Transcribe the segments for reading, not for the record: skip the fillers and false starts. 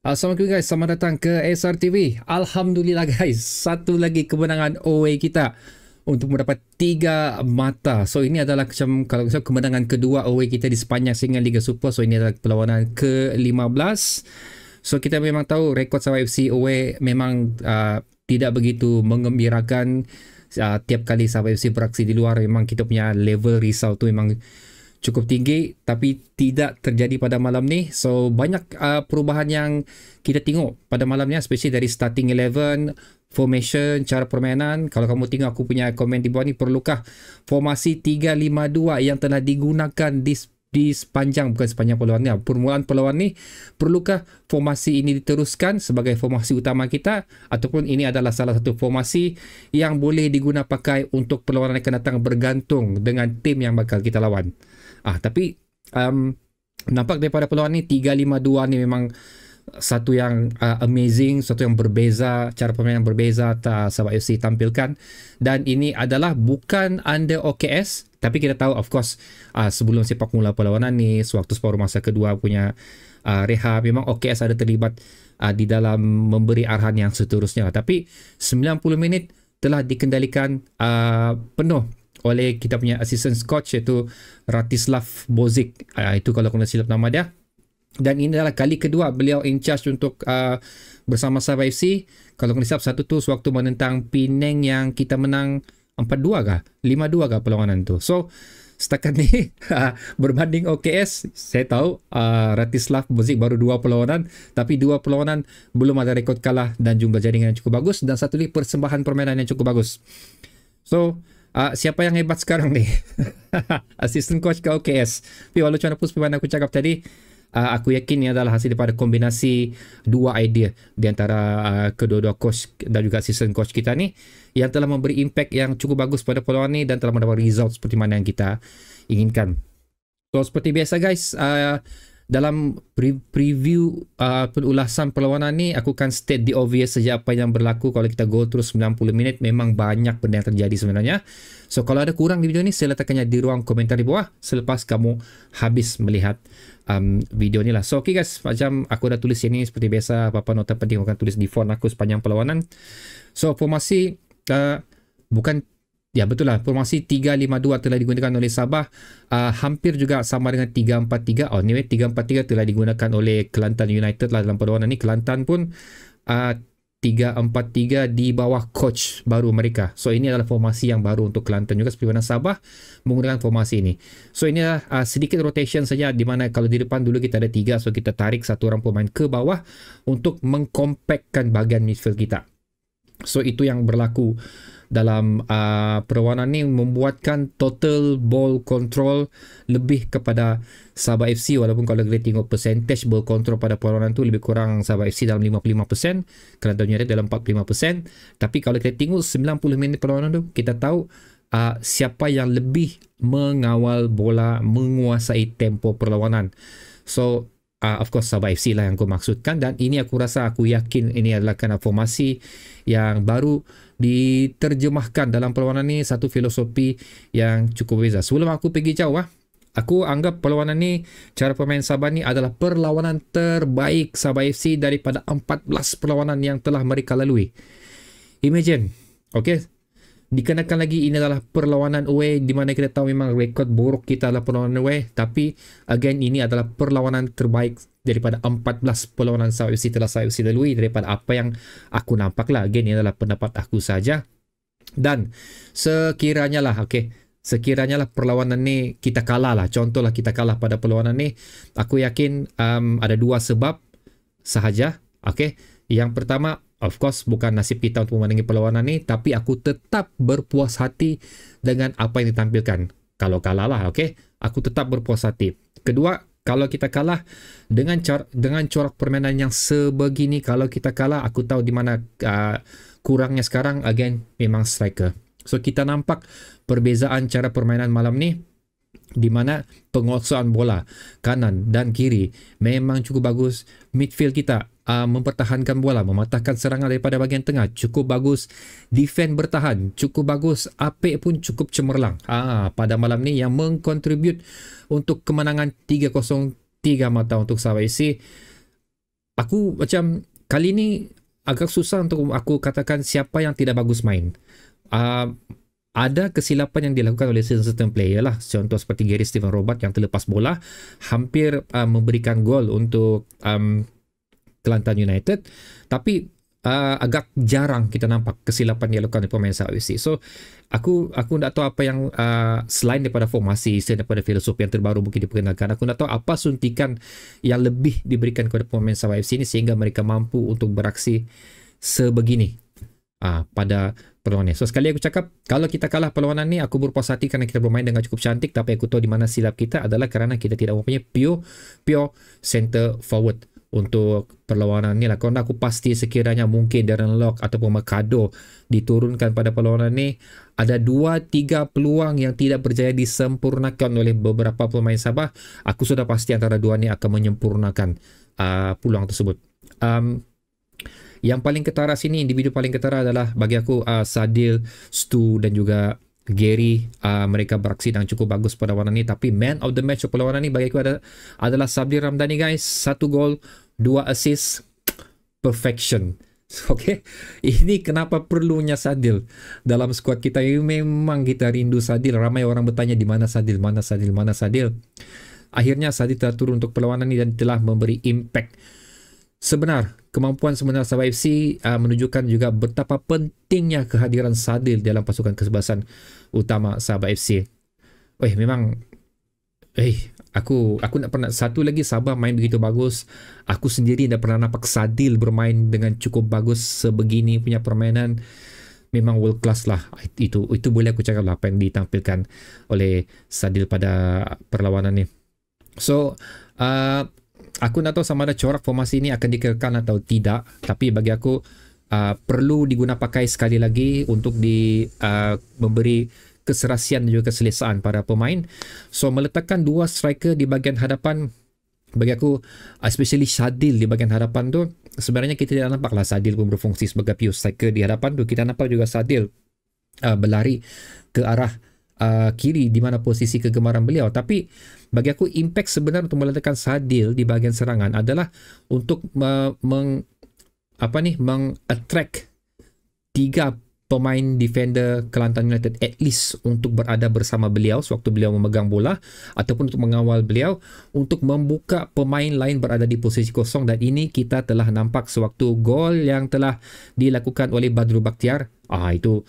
Assalamualaikum guys, selamat datang ke SRTV. Alhamdulillah guys, satu lagi kemenangan away kita untuk mendapat 3 mata. So ini adalah macam kalau misalnya kemenangan kedua away kita di sepanjang singan Liga Super. So ini adalah perlawanan ke-15. So kita memang tahu rekod Sabah FC away memang tidak begitu menggembirakan. Tiap kali Sabah FC beraksi di luar memang kita punya level risau tu memang cukup tinggi, tapi tidak terjadi pada malam ni. So banyak perubahan yang kita tengok pada malam ni, especially dari starting 11, formation, cara permainan. Kalau kamu tengok aku punya komen di bawah ni, perlukah formasi 3-5-2 yang telah digunakan di sepanjang, bukan sepanjang perlawanan ni, permulaan perlawanan ni, perlukah formasi ini diteruskan sebagai formasi utama kita, ataupun ini adalah salah satu formasi yang boleh digunakan pakai untuk perlawanan yang akan datang, bergantung dengan tim yang bakal kita lawan. Tapi nampak daripada peluang ni 3-5-2 ni memang satu yang amazing, satu yang berbeza, cara permainan berbeza Sabah FC tampilkan. Dan ini adalah bukan under OKS, tapi kita tahu of course sebelum sepak mula perlawanan ni, sewaktu separuh masa kedua punya rehat, memang OKS ada terlibat di dalam memberi arahan yang seterusnya. Tapi 90 minit telah dikendalikan penuh oleh kita punya assistant coach, iaitu Ratislav Bozic. Itu kalau kena silap nama dia. Dan ini adalah kali kedua beliau in charge untuk bersama Sabah FC. Kalau kena silap, satu tu sewaktu menentang Penang yang kita menang 4-2 kah? 5-2 kah perlawanan tu. So setakat ni berbanding OKS, saya tahu Ratislav Bozic baru 2 perlawanan, tapi 2 perlawanan belum ada rekod kalah dan jumlah jaringan yang cukup bagus, dan satu lagi persembahan permainan yang cukup bagus. So siapa yang hebat sekarang ni? Assistant coach ke OKS? Tapi walau macam mana aku cakap tadi, aku yakin ini adalah hasil daripada kombinasi dua idea di antara kedua-dua coach dan juga assistant coach kita ni, yang telah memberi impact yang cukup bagus pada perlawanan ni dan telah mendapat result seperti mana yang kita inginkan. So seperti biasa guys, dalam preview penulasan perlawanan ni, aku akan state the obvious saja apa yang berlaku. Kalau kita go terus 90 minit, memang banyak benda yang terjadi sebenarnya. So kalau ada kurang di video ni, saya letakkannya di ruang komentar di bawah selepas kamu habis melihat video ni lah. So okay guys, macam aku dah tulis ini seperti biasa, apa-apa nota penting aku akan tulis di font aku sepanjang perlawanan. So formasi bukan, ya betul lah, formasi 3-5-2 telah digunakan oleh Sabah, hampir juga sama dengan 3-4-3. Anyway, 3-4-3 telah digunakan oleh Kelantan United lah dalam perlawanan ni. Kelantan pun 3-4-3 di bawah coach baru mereka. So ini adalah formasi yang baru untuk Kelantan juga, seperti mana Sabah menggunakan formasi ini. So ini adalah sedikit rotation saja, di mana kalau di depan dulu kita ada 3, so kita tarik satu orang pemain ke bawah untuk mengkompakkan bahagian midfield kita. So itu yang berlaku dalam perlawanan ni, membuatkan total ball control lebih kepada Sabah FC, walaupun kalau kita tengok percentage ball control pada perlawanan tu lebih kurang Sabah FC dalam 55%, Kelantan United dalam 45%. Tapi kalau kita tengok 90 minit perlawanan tu, kita tahu siapa yang lebih mengawal bola, menguasai tempo perlawanan. So of course Sabah FC lah yang aku maksudkan, dan ini aku yakin ini adalah kerana formasi yang baru diterjemahkan dalam perlawanan ni, satu filosofi yang cukup beza. Sebelum aku pergi jauh, aku anggap perlawanan ni, cara permain Sabah ni adalah perlawanan terbaik Sabah FC daripada 14 perlawanan yang telah mereka lalui. Imagine, okay, dikenakan lagi ini adalah perlawanan away, di mana kita tahu memang rekod buruk kita adalah perlawanan away, tapi again ini adalah perlawanan terbaik daripada 14 perlawanan Sabah FC telah Sabah FC lalui, daripada apa yang aku nampak lah. Again, ini adalah pendapat aku saja, dan sekiranya lah perlawanan ni kita kalah lah, contohlah kita kalah pada perlawanan ni, aku yakin ada 2 sebab sahaja. Yang pertama, of course bukan nasib kita untuk memenangi perlawanan ni, tapi aku tetap berpuas hati dengan apa yang ditampilkan. Kalau kalah lah, aku tetap berpuas hati. Kedua, kalau kita kalah dengan corak permainan yang sebegini, kalau kita kalah, aku tahu di mana kurangnya sekarang, again memang striker. So kita nampak perbezaan cara permainan malam ni, di mana penguasaan bola kanan dan kiri memang cukup bagus. Midfield kita mempertahankan bola, mematahkan serangan daripada bahagian tengah cukup bagus. Defend bertahan cukup bagus. Apik pun cukup cemerlang pada malam ni, yang mengkontribut untuk kemenangan 3-0, 3 mata untuk Sabah FC. aku macam kali ni agak susah untuk aku katakan siapa yang tidak bagus main. Uh, ada kesilapan yang dilakukan oleh certain player lah. Contoh seperti Gary Steven Robert yang terlepas bola, hampir memberikan gol untuk Kelantan United. Tapi agak jarang kita nampak kesilapan yang dilakukan oleh pemain Sabah FC. So, aku tak tahu apa yang selain daripada formasi, selain daripada filosofi yang terbaru mungkin diperkenalkan, aku tak tahu apa suntikan yang lebih diberikan kepada pemain Sabah FC ini sehingga mereka mampu untuk beraksi sebegini pada perlawanan ni. So sekali aku cakap, kalau kita kalah perlawanan ni, aku berpuas hati kerana kita bermain dengan cukup cantik, tapi aku tahu di mana silap kita adalah kerana kita tidak mempunyai pure center forward untuk perlawanan ni lah. Kerana aku pasti sekiranya mungkin Darren Lock ataupun Mercado diturunkan pada perlawanan ni, ada 2-3 peluang yang tidak berjaya disempurnakan oleh beberapa pemain Sabah. Aku sudah pasti antara dua ni akan menyempurnakan peluang tersebut. Yang paling ketara sini, individu paling ketara adalah bagi aku Sadil, Stu dan juga Gary. Mereka beraksi dengan cukup bagus pada perlawanan ni, tapi man of the match perlawanan ni bagi aku adalah Sabri Ramdhani guys. 1 gol, 2 assist, perfection. Okay, ini kenapa perlunya Sadil dalam skuad kita. Memang kita rindu Sadil. Ramai orang bertanya di mana Sadil, mana Sadil, mana Sadil. Akhirnya Sadil telah turun untuk perlawanan ini dan telah memberi impact sebenar. Kemampuan sebenar Sabah FC menunjukkan juga betapa pentingnya kehadiran Sadil dalam pasukan kesebelasan utama Sabah FC. Memang aku nak pernah satu lagi Sabah main begitu bagus. Aku sendiri dah pernah nampak Sadil bermain dengan cukup bagus sebegini punya permainan. Memang world class lah. Itu boleh aku cakap lah apa yang ditampilkan oleh Sadil pada perlawanan ni. So aku tak tahu sama ada corak formasi ini akan dikekalkan atau tidak, tapi bagi aku perlu diguna pakai sekali lagi untuk memberi keserasian dan juga keselesaan para pemain. So meletakkan 2 striker di bahagian hadapan, bagi aku especially Sadil di bahagian hadapan tu, sebenarnya kita tidak nampaklah Sadil pun berfungsi sebagai pure striker di hadapan tu. Kita nampak juga Sadil berlari ke arah kiri di mana posisi kegemaran beliau. Tapi bagi aku impact sebenar untuk meletakkan Sadil di bahagian serangan adalah untuk meng-attract 3 pemain defender Kelantan United at least untuk berada bersama beliau sewaktu beliau memegang bola, ataupun untuk mengawal beliau, untuk membuka pemain lain berada di posisi kosong. Dan ini kita telah nampak sewaktu gol yang telah dilakukan oleh Badru Bakhtiar. Itu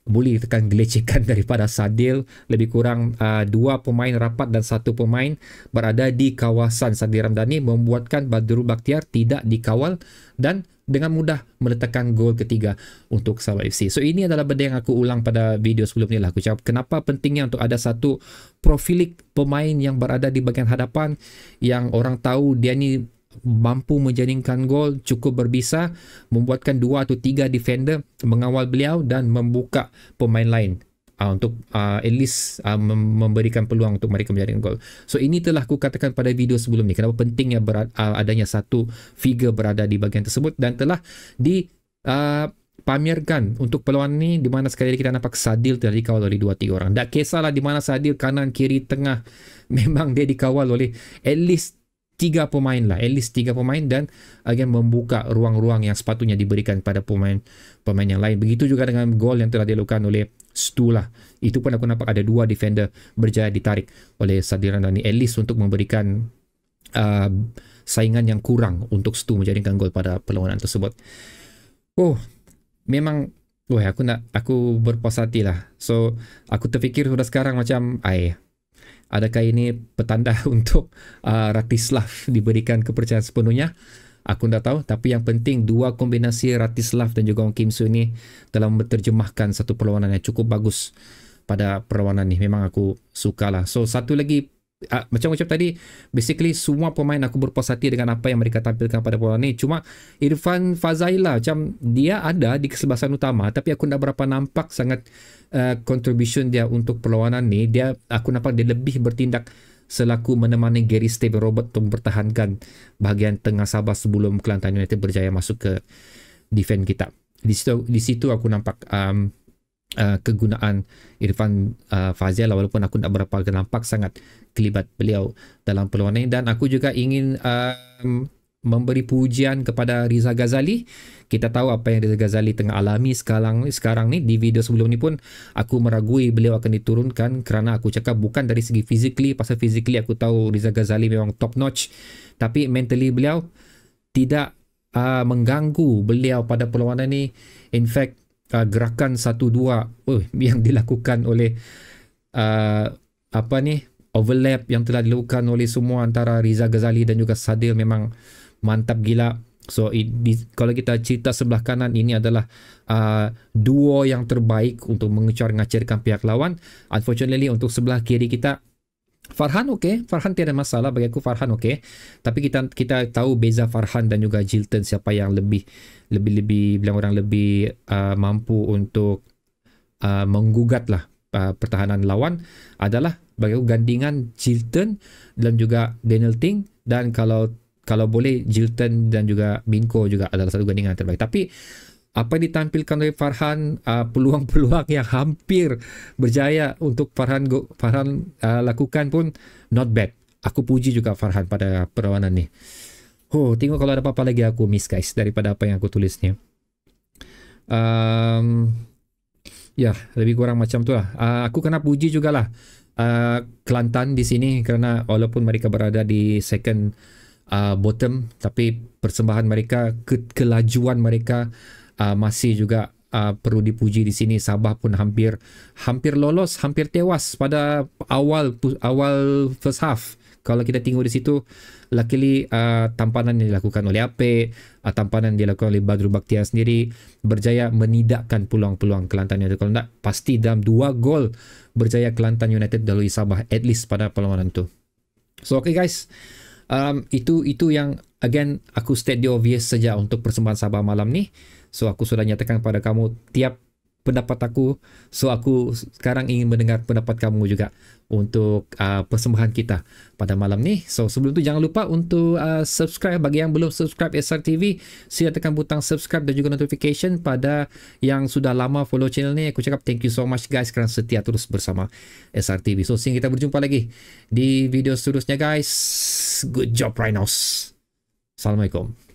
boleh tekan gelecekan daripada Sadil. Lebih kurang 2 pemain rapat dan 1 pemain berada di kawasan Sadil Ramdhani, membuatkan Badru Bakhtiar tidak dikawal dan dengan mudah meletakkan gol ketiga untuk Sabah FC. So ini adalah benda yang aku ulang pada video sebelum ni lah. Aku cakap kenapa pentingnya untuk ada satu profilik pemain yang berada di bahagian hadapan, yang orang tahu dia ni mampu menjaringkan gol, cukup berbisa, membuatkan 2 atau 3 defender mengawal beliau dan membuka pemain lain untuk at least memberikan peluang untuk mereka menjaringkan gol. So ini telah aku katakan pada video sebelum ni, kenapa pentingnya adanya satu figure berada di bahagian tersebut, dan telah dipamerkan untuk perlawanan ni, di mana sekali lagi kita nampak Sadil telah dikawal oleh 2-3 orang. Tak kisahlah di mana Sadil, kanan, kiri, tengah, memang dia dikawal oleh at least 3 pemain lah, at least 3 pemain, dan again membuka ruang-ruang yang sepatutnya diberikan pada pemain yang lain. Begitu juga dengan gol yang telah dilakukan oleh Stu lah. Itu pun aku nampak ada 2 defender berjaya ditarik oleh Sadil Ramdhani, at least untuk memberikan saingan yang kurang untuk Stu menjaringkan gol pada perlawanan tersebut. Memang aku berpuas hati lah. So aku terfikir sudah sekarang macam adakah ini petanda untuk Ratislav diberikan kepercayaan sepenuhnya? Aku tak tahu, tapi yang penting 2 kombinasi Ratislav dan juga Ong Kim Soo ini telah menerjemahkan satu perlawanan yang cukup bagus pada perlawanan ni. Memang aku sukalah. So satu lagi, macam ucap tadi, basically semua pemain aku berpuas hati dengan apa yang mereka tampilkan pada perlawanan ni. Cuma Irfan Fazaila, macam dia ada di kesebelasan utama, tapi aku tak berapa nampak sangat contribution dia untuk perlawanan ni. Aku nampak dia lebih bertindak selaku menemani Gary Steven Robert untuk mempertahankan bahagian tengah Sabah sebelum Kelantan United berjaya masuk ke defense kita. Di situ aku nampak kegunaan Irfan Fazil, walaupun aku tak berapa nampak sangat kelibat beliau dalam perlawanan ini. Dan aku juga ingin memberi pujian kepada Riza Ghazali. Kita tahu apa yang Riza Ghazali tengah alami sekarang ni. Di video sebelum ni pun aku meragui beliau akan diturunkan kerana aku cakap bukan dari segi physically, pasal physically aku tahu Riza Ghazali memang top notch, tapi mentally beliau tidak mengganggu beliau pada perlawanan ni. In fact, gerakan 1-2 yang dilakukan oleh overlap yang telah dilakukan oleh semua antara Riza Ghazali dan juga Sadil memang mantap gila. So kalau kita cerita sebelah kanan, ini adalah duo yang terbaik untuk mengecar-ngacirkan pihak lawan. Unfortunately untuk sebelah kiri kita, Farhan Farhan tiada masalah bagi aku, Farhan tapi kita tahu beza Farhan dan juga Jilton, siapa yang lebih bilang orang lebih mampu untuk menggugat lah pertahanan lawan adalah bagi aku gandingan Jilton dan juga Daniel Ting, dan kalau boleh Jilton dan juga Binko juga adalah satu gandingan terbaik. Tapi apa yang ditampilkan oleh Farhan, peluang-peluang yang hampir berjaya untuk Farhan lakukan pun not bad. Aku puji juga Farhan pada perlawanan ni. Tengok kalau ada apa-apa lagi aku miss guys daripada apa yang aku tulis ni. Ya, lebih kurang macam tu lah. Aku kena puji jugalah Kelantan di sini kerana walaupun mereka berada di second bottom, tapi persembahan mereka, kelajuan mereka masih juga perlu dipuji di sini. Sabah pun hampir lolos, hampir tewas pada awal first half. Kalau kita tengok di situ, luckily tampanan yang dilakukan oleh Apek, tampanan yang dilakukan oleh Badru Bakhtiar sendiri berjaya menidakkan peluang-peluang Kelantan United. Kalau tidak, pasti dalam 2 gol berjaya Kelantan United dalui Sabah, at least pada perlawanan tu. So okay guys, itu yang again aku state the obvious saja untuk persembahan Sabah malam ni. So aku sudah nyatakan pada kamu tiap pendapat aku. So aku sekarang ingin mendengar pendapat kamu juga untuk persembahan kita pada malam ni. So sebelum tu jangan lupa untuk subscribe bagi yang belum subscribe SRTV. Sila tekan butang subscribe dan juga notification. Pada yang sudah lama follow channel ni, aku cakap thank you so much guys kerana setia terus bersama SRTV. So sehingga kita berjumpa lagi di video seterusnya guys. Good job Rhinos. Assalamualaikum.